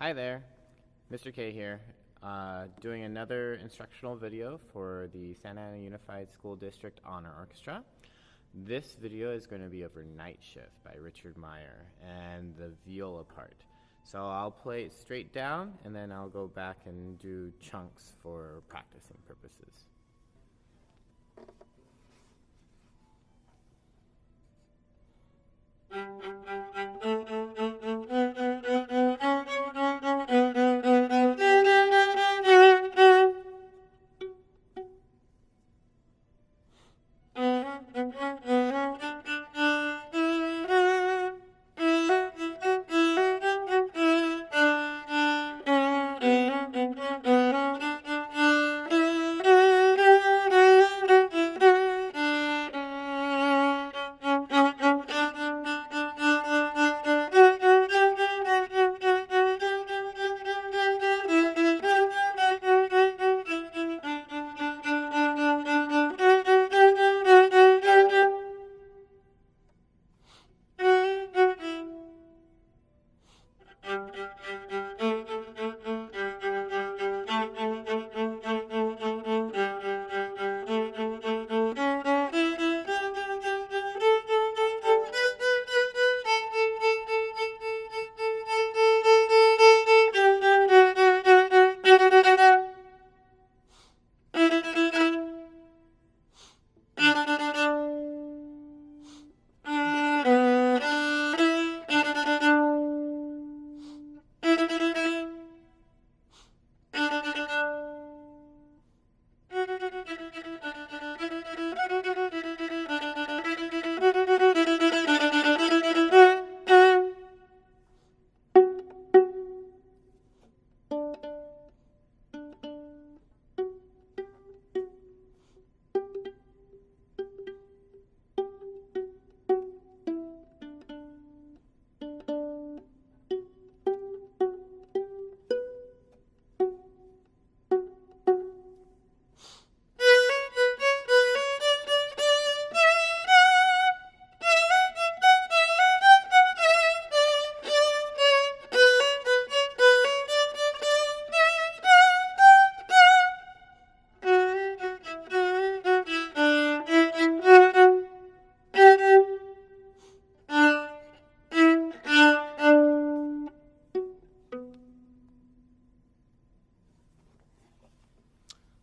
Hi there, Mr. K here, doing another instructional video for the Santa Ana Unified School District Honor Orchestra. This video is going to be over Night Shift by Richard Meyer and the viola part. So I'll play it straight down and then I'll go back and do chunks for practicing purposes.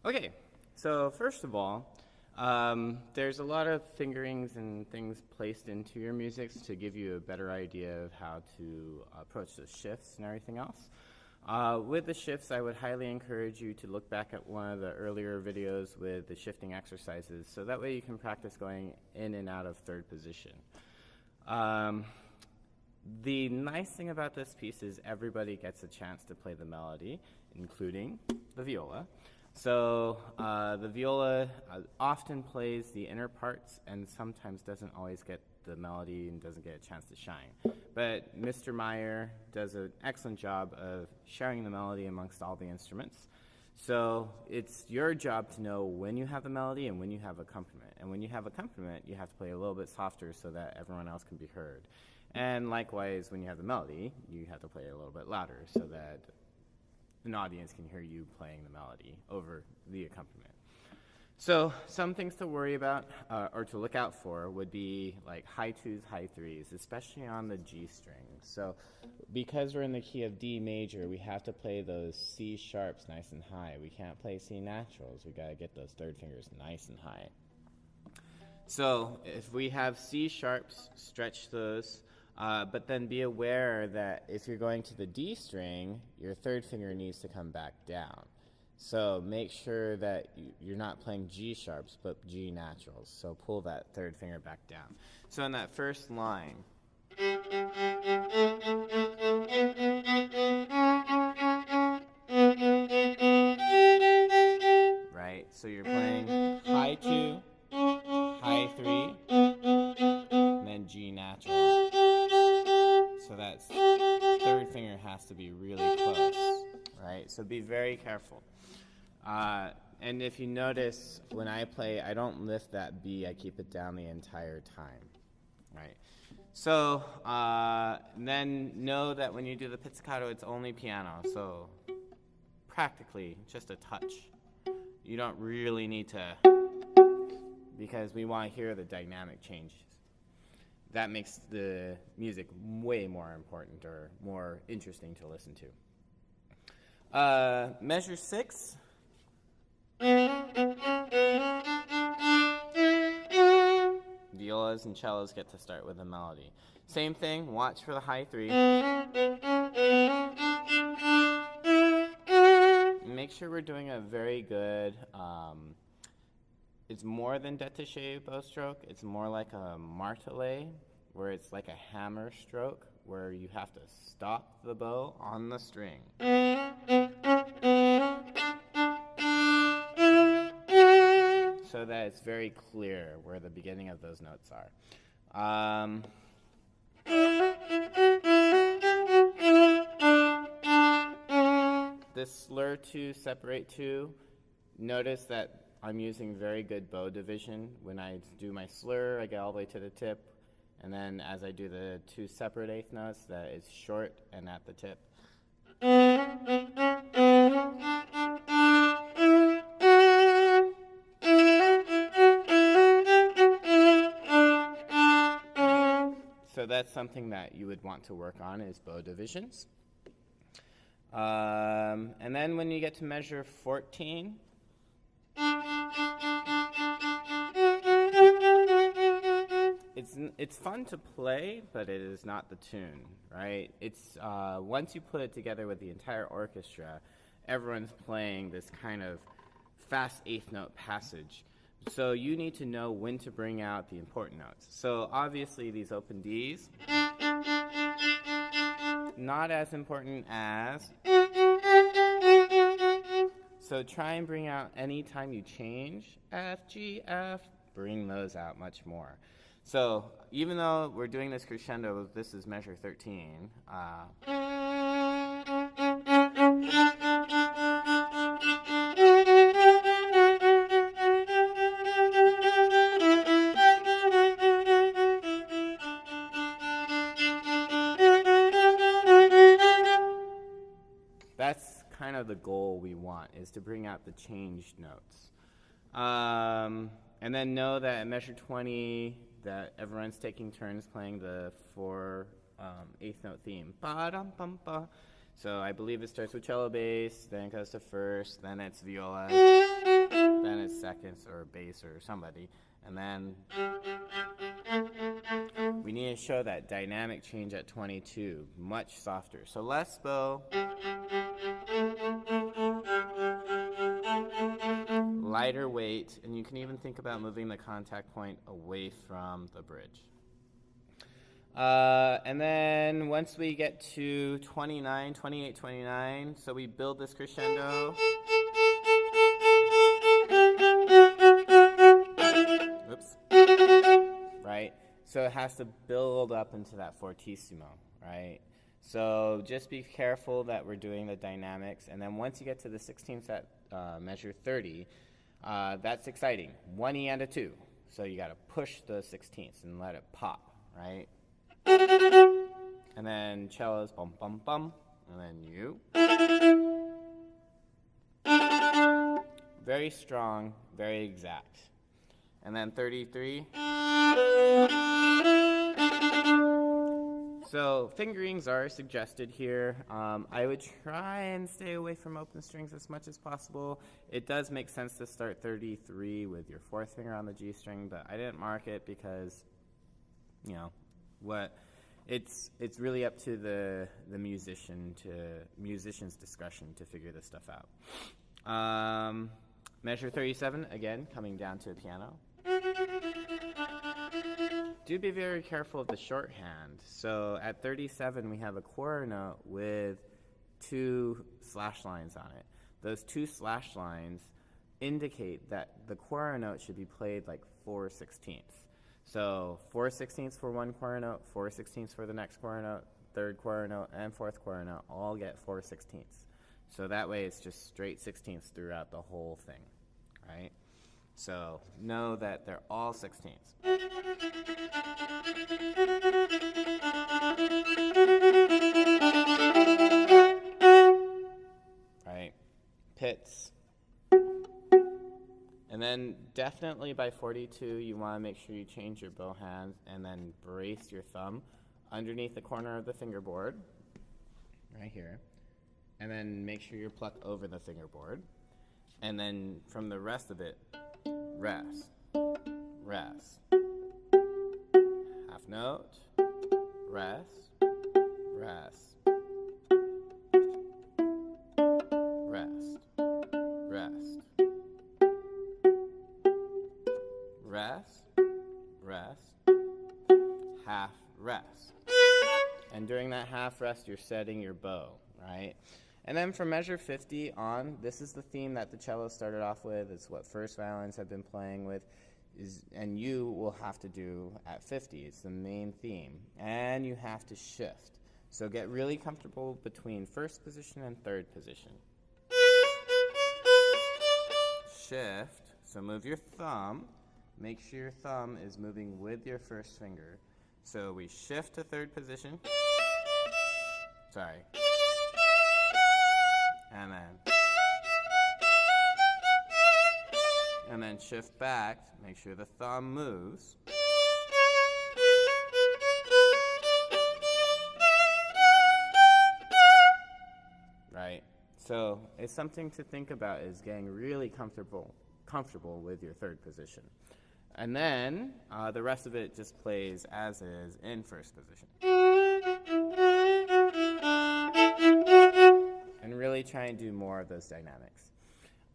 Okay, so first of all, there's a lot of fingerings and things placed into your music to give you a better idea of how to approach the shifts and everything else. With the shifts, I would highly encourage you to look back at one of the earlier videos with the shifting exercises, so that way you can practice going in and out of third position. The nice thing about this piece is everybody gets a chance to play the melody, including the viola. So the viola often plays the inner parts and sometimes doesn't always get the melody and doesn't get a chance to shine. But Mr. Meyer does an excellent job of sharing the melody amongst all the instruments. So it's your job to know when you have the melody and when you have accompaniment. And when you have accompaniment, you have to play a little bit softer so that everyone else can be heard. And likewise, when you have the melody, you have to play a little bit louder so that an audience can hear you playing the melody over the accompaniment. So some things to worry about or to look out for would be like high twos, high threes, especially on the G string. So because we're in the key of D major, we have to play those C sharps nice and high. We can't play C naturals. We gotta get those third fingers nice and high. So if we have C sharps, stretch those. But then be aware that if you're going to the D string, your third finger needs to come back down. So make sure that you're not playing G sharps, but G naturals. So pull that third finger back down. So in that first line, right? So you're playing high 2, high 3, and then G natural. So that third finger has to be really close, right? So be very careful. And if you notice, when I play, I don't lift that B, I keep it down the entire time, right? So then know that when you do the pizzicato, it's only piano, so practically just a touch. You don't really need to, because we want to hear the dynamic changes. That makes the music way more important or more interesting to listen to. Measure 6. Violas and cellos get to start with a melody. Same thing, watch for the high 3. Make sure we're doing a very good, it's more than détaché bow stroke, it's more like a martelet, where it's like a hammer stroke, where you have to stop the bow on the string. So that it's very clear where the beginning of those notes are. This slur 2, separate 2, notice that I'm using very good bow division. When I do my slur, I get all the way to the tip, and then as I do the 2 separate eighth notes, that is short and at the tip. So that's something that you would want to work on, is bow divisions. And then when you get to measure 14, it's fun to play, but it is not the tune, right? It's once you put it together with the entire orchestra, everyone's playing this kind of fast eighth note passage. So you need to know when to bring out the important notes. So obviously these open Ds, not as important as. So try and bring out any time you change F, G, F, bring those out much more. So even though we're doing this crescendo, this is measure 13. That's kind of the goal we want, is to bring out the changed notes. And then know that at measure 20, that everyone's taking turns playing the 4 eighth note theme. Ba-dum-bum-ba. So I believe it starts with cello bass, then it goes to first, then it's viola, then it's seconds or bass or somebody, and then we need to show that dynamic change at 22, much softer. So less bow, lighter weight, and you can even think about moving the contact point away from the bridge. And then once we get to 29, 28, 29, so we build this crescendo. Oops. Right? So it has to build up into that fortissimo, right? So just be careful that we're doing the dynamics. And then once you get to the 16th at measure 30, that's exciting. 1 E and a 2. So you got to push the 16ths and let it pop, right? And then cellos, bum, bum, bum. And then you. Very strong, very exact. And then 33. So fingerings are suggested here. I would try and stay away from open strings as much as possible. It does make sense to start 33 with your 4th finger on the G string, but I didn't mark it because, you know, it's really up to the musician's discretion to figure this stuff out. Measure 37, again, coming down to a piano. Do be very careful of the shorthand. So at 37, we have a quarter note with 2 slash lines on it. Those 2 slash lines indicate that the quarter note should be played like 4/16. So 4/16 for one quarter note, 4/16 for the next quarter note, 3rd quarter note, and 4th quarter note all get 4/16. So that way it's just straight 16ths throughout the whole thing, right? So know that they're all 16ths. pits. And then definitely by 42, you want to make sure you change your bow hands and then brace your thumb underneath the corner of the fingerboard, right here. And then make sure you pluck over the fingerboard. And then from the rest of it, rest, rest. Half note, rest, rest, rest, rest, rest, rest, half rest. And during that half rest, you're setting your bow, right? And then from measure 50 on, this is the theme that the cello started off with. It's what first violins have been playing with, and you will have to do at 50. It's the main theme. And you have to shift. So get really comfortable between first position and third position. Shift. So move your thumb. Make sure your thumb is moving with your first finger. So we shift to third position. Sorry. And then shift back, make sure the thumb moves. Right? So it's something to think about, is getting really comfortable with your third position. And then the rest of it just plays as is in first position. And really try and do more of those dynamics.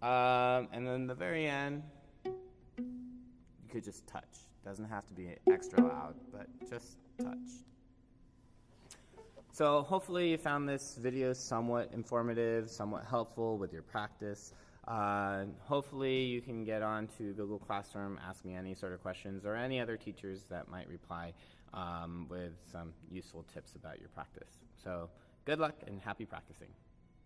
And then the very end, you could just touch. Doesn't have to be extra loud, but just touch. So hopefully you found this video somewhat informative, somewhat helpful with your practice. Hopefully you can get on to Google Classroom, ask me any sort of questions, or any other teachers that might reply with some useful tips about your practice. So good luck and happy practicing.